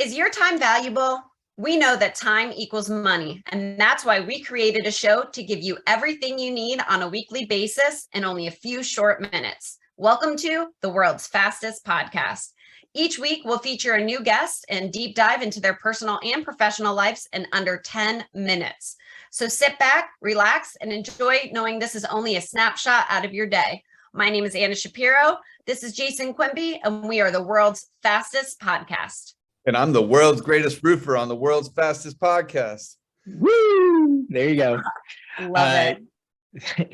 Is your time valuable? We know that time equals money, and that's why we created a show to give you everything you need on a weekly basis in only a few short minutes. Welcome to the world's fastest podcast. Each week, we'll feature a new guest and deep dive into their personal and professional lives in under 10 minutes. So sit back, relax, and enjoy knowing this is only a snapshot out of your day. My name is Anna Shapiro. This is Jasin Quimby, and we are the world's fastest podcast. And I'm the world's greatest roofer on the world's fastest podcast. Woo! There you go. Love it.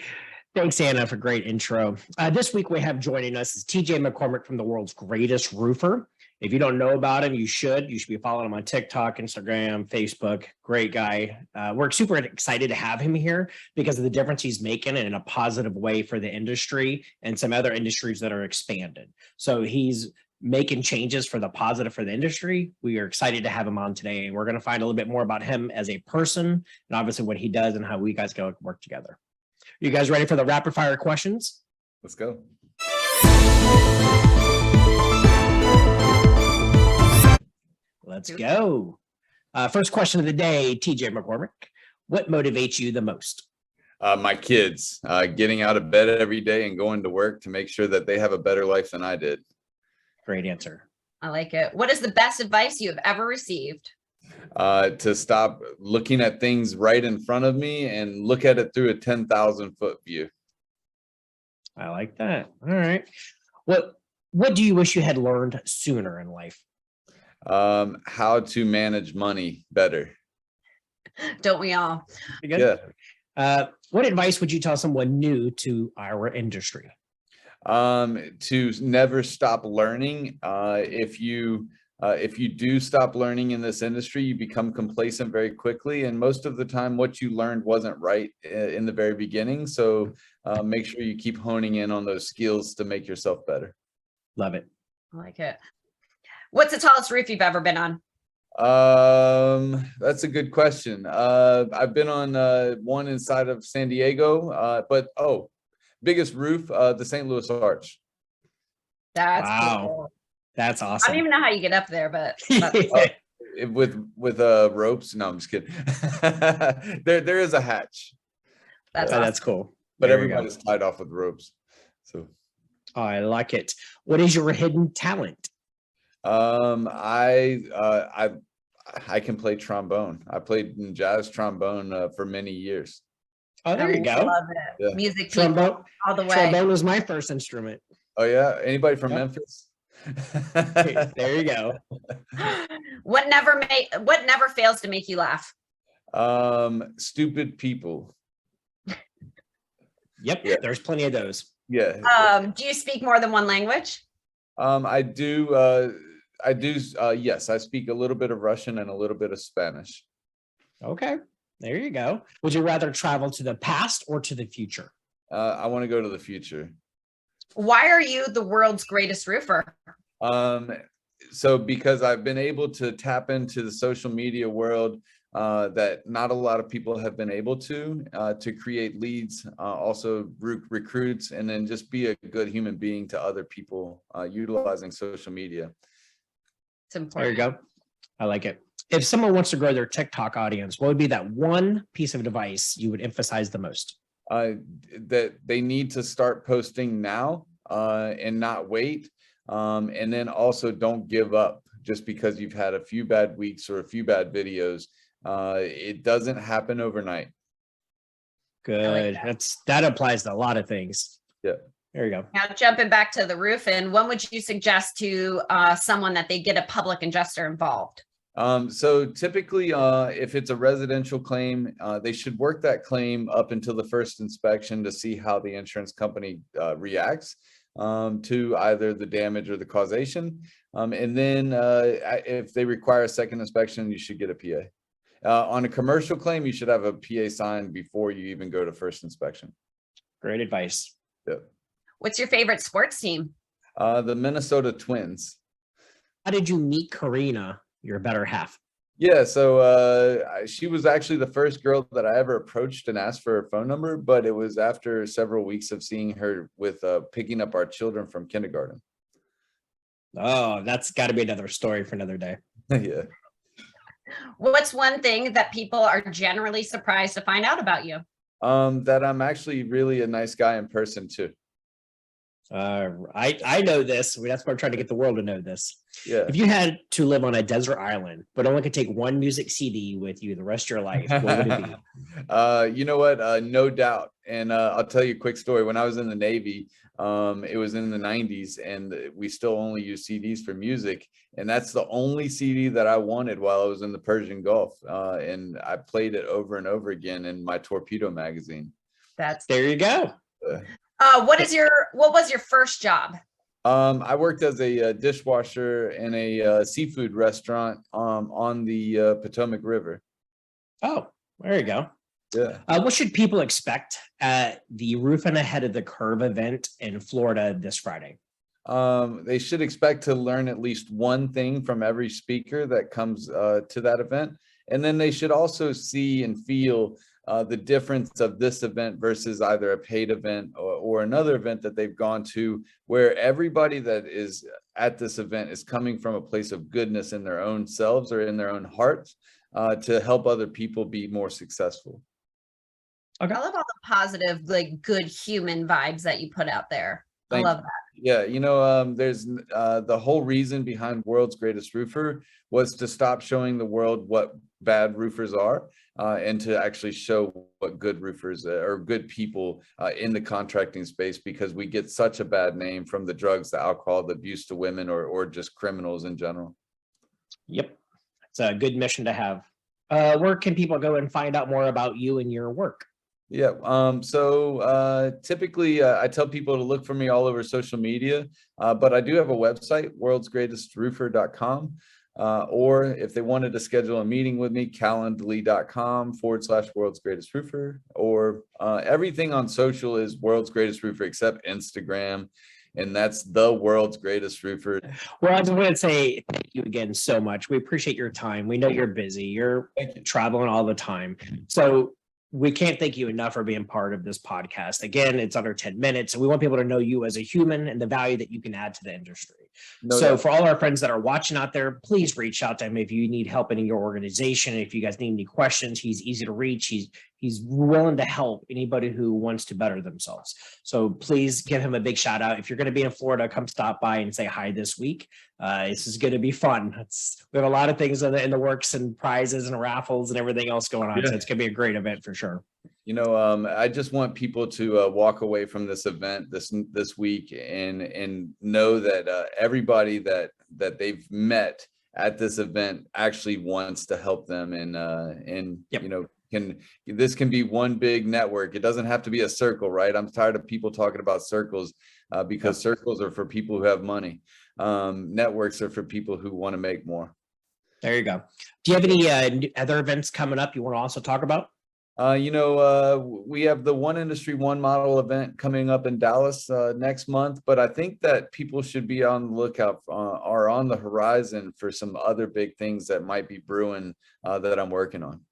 Thanks, Anna, for a great intro. This week we have joining us is TJ McCormack from the world's greatest roofer. If you don't know about him, you should. You should be following him on TikTok, Instagram, Facebook. Great guy. We're super excited to have him here because of the difference he's making in a positive way for the industry and some other industries that are expanded. So he's making changes for the positive for the industry. We are excited to have him on today, and we're going to find a little bit more about him as a person and obviously what he does and how we guys go work together. You guys ready for the rapid fire questions? Let's go. Let's go. First question of the day, TJ McCormack. What motivates you the most? My kids, getting out of bed every day and going to work to make sure that they have a better life than I did. Great answer. I like it. What is the best advice you have ever received? To stop looking at things right in front of me and look at it through a 10,000 foot view. I like that. All right. What do you wish you had learned sooner in life? How to manage money better. Don't we all? Yeah. What advice would you tell someone new to our industry? To never stop learning. If you do stop learning in this industry, you become complacent very quickly. And most of the time, what you learned wasn't right in the very beginning. So make sure you keep honing in on those skills to make yourself better. Love it. I like it. What's the tallest roof you've ever been on? That's a good question. I've been on one inside of San Diego, biggest roof, the St. Louis Arch. That's wow. cool. That's awesome. I don't even know how you get up there, but with ropes. No, I'm just kidding. there is a hatch. That's awesome. That's cool. But everybody's tied off with ropes. So I like it. What is your hidden talent? I can play trombone. I played in jazz trombone for many years. Oh, there you go. Love it. Yeah. Music trombone all the way. Trombone was my first instrument. Oh yeah. Anybody from Memphis? There you go. What never fails to make you laugh? Stupid people. Yep. Yeah. There's plenty of those. Yeah. Do you speak more than one language? I do. Yes, I speak a little bit of Russian and a little bit of Spanish. Okay. There you go. Would you rather travel to the past or to the future? I want to go to the future. Why are you the world's greatest roofer? So because I've been able to tap into the social media world that not a lot of people have been able to create leads, also recruits, and then just be a good human being to other people utilizing social media. It's important. There you go. I like it. If someone wants to grow their TikTok audience, what would be that one piece of advice you would emphasize the most? That they need to start posting now and not wait. And then also don't give up just because you've had a few bad weeks or a few bad videos. It doesn't happen overnight. Good. Like that applies to a lot of things. Yeah. There you go. Now jumping back to the roof, and when would you suggest to someone that they get a public adjuster involved? So typically, if it's a residential claim, they should work that claim up until the first inspection to see how the insurance company reacts to either the damage or the causation. And then if they require a second inspection, you should get a PA. On a commercial claim, you should have a PA signed before you even go to first inspection. Great advice. Yep. What's your favorite sports team? The Minnesota Twins. How did you meet Karina, your better half? Yeah, so she was actually the first girl that I ever approached and asked for her phone number, but it was after several weeks of seeing her with picking up our children from kindergarten. Oh, that's got to be another story for another day. Yeah. What's one thing that people are generally surprised to find out about you? That I'm actually really a nice guy in person too. I know this. That's why I'm trying to get the world to know this. Yeah. If you had to live on a desert island, but only could take one music CD with you the rest of your life, what would it be? You know what? No doubt. And I'll tell you a quick story. When I was in the Navy, it was in the 90s, and we still only use CDs for music. And that's the only CD that I wanted while I was in the Persian Gulf. And I played it over and over again in my torpedo magazine. There you go. What was your first job? I worked as a dishwasher in a seafood restaurant on the Potomac River. Oh, there you go. Yeah. What should people expect at the Roofing Ahead of the Curve event in Florida this Friday? They should expect to learn at least one thing from every speaker that comes to that event. And then they should also see and feel the difference of this event versus either a paid event or another event that they've gone to, where everybody that is at this event is coming from a place of goodness in their own selves or in their own hearts to help other people be more successful. Okay. I love all the positive, like good human vibes that you put out there. I love that. Yeah, you know, there's the whole reason behind World's Greatest Roofer was to stop showing the world what bad roofers are and to actually show what good roofers or good people in the contracting space, because we get such a bad name from the drugs, the alcohol, the abuse to women, or just criminals in general. Yep, it's a good mission to have. Where can people go and find out more about you and your work? Yeah, typically I tell people to look for me all over social media, but I do have a website, worldsgreatestroofer.com, or if they wanted to schedule a meeting with me, calendly.com/worldsgreatestroofer, or everything on social is World's Greatest Roofer except Instagram, and that's the World's Greatest Roofer. Well, I just want to say thank you again so much. We appreciate your time. We know you're busy. You're traveling all the time. So we can't thank you enough for being part of this podcast. Again, it's under 10 minutes, and we want people to know you as a human and the value that you can add to the industry. For all our friends that are watching out there, please reach out to him if you need help in your organization. If you guys need any questions, he's easy to reach. He's willing to help anybody who wants to better themselves. So please give him a big shout out. If you're going to be in Florida, come stop by and say hi this week. This is going to be fun. We have a lot of things in the works and prizes and raffles and everything else going on. Yeah. So it's going to be a great event for sure. You know, I just want people to walk away from this event this week and know that everybody that they've met at this event actually wants to help them, and yep. You know, this can be one big network. It doesn't have to be a circle, right? I'm tired of people talking about circles because circles are for people who have money. Networks are for people who want to make more. There you go. Do you have any other events coming up you want to also talk about? You know, we have the One Industry, One Model event coming up in Dallas next month, but I think that people should be on the lookout or on the horizon for some other big things that might be brewing that I'm working on.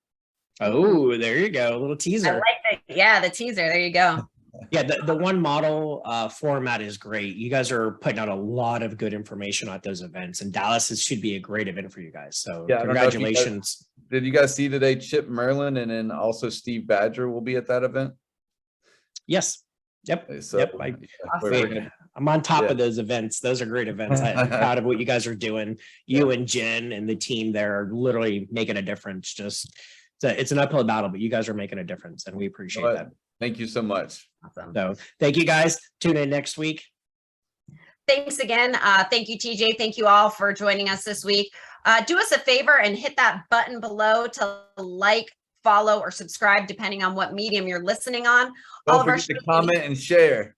Oh, there you go. A little teaser. I like that. Yeah, the teaser. There you go. Yeah, the one model format is great. You guys are putting out a lot of good information at those events, and Dallas should be a great event for you guys. So yeah, congratulations. Did you guys see today Chip Merlin and then also Steve Badger will be at that event? Yes. Yep. So, yep. I'm on top of those events. Those are great events. I'm proud of what you guys are doing. You and Jen and the team there are literally making a difference. It's an uphill battle, but you guys are making a difference, and we appreciate that. Thank you so much. Awesome. So thank you guys. Tune in next week. Thanks again. Thank you, TJ. Thank you all for joining us this week. Do us a favor and hit that button below to like, follow, or subscribe, depending on what medium you're listening on. Don't forget to comment and share.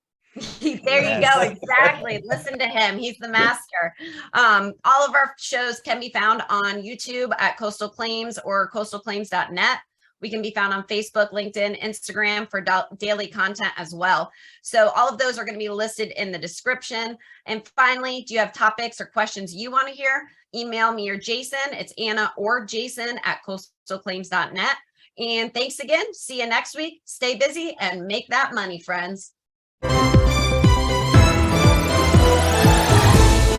There you go. Exactly. Listen to him. He's the master. All of our shows can be found on YouTube at Coastal Claims or coastalclaims.net. We can be found on Facebook, LinkedIn, Instagram for daily content as well. So all of those are going to be listed in the description. And finally, do you have topics or questions you want to hear? Email me or Jason. It's Anna or Jason at coastalclaims.net. And thanks again. See you next week. Stay busy and make that money, friends.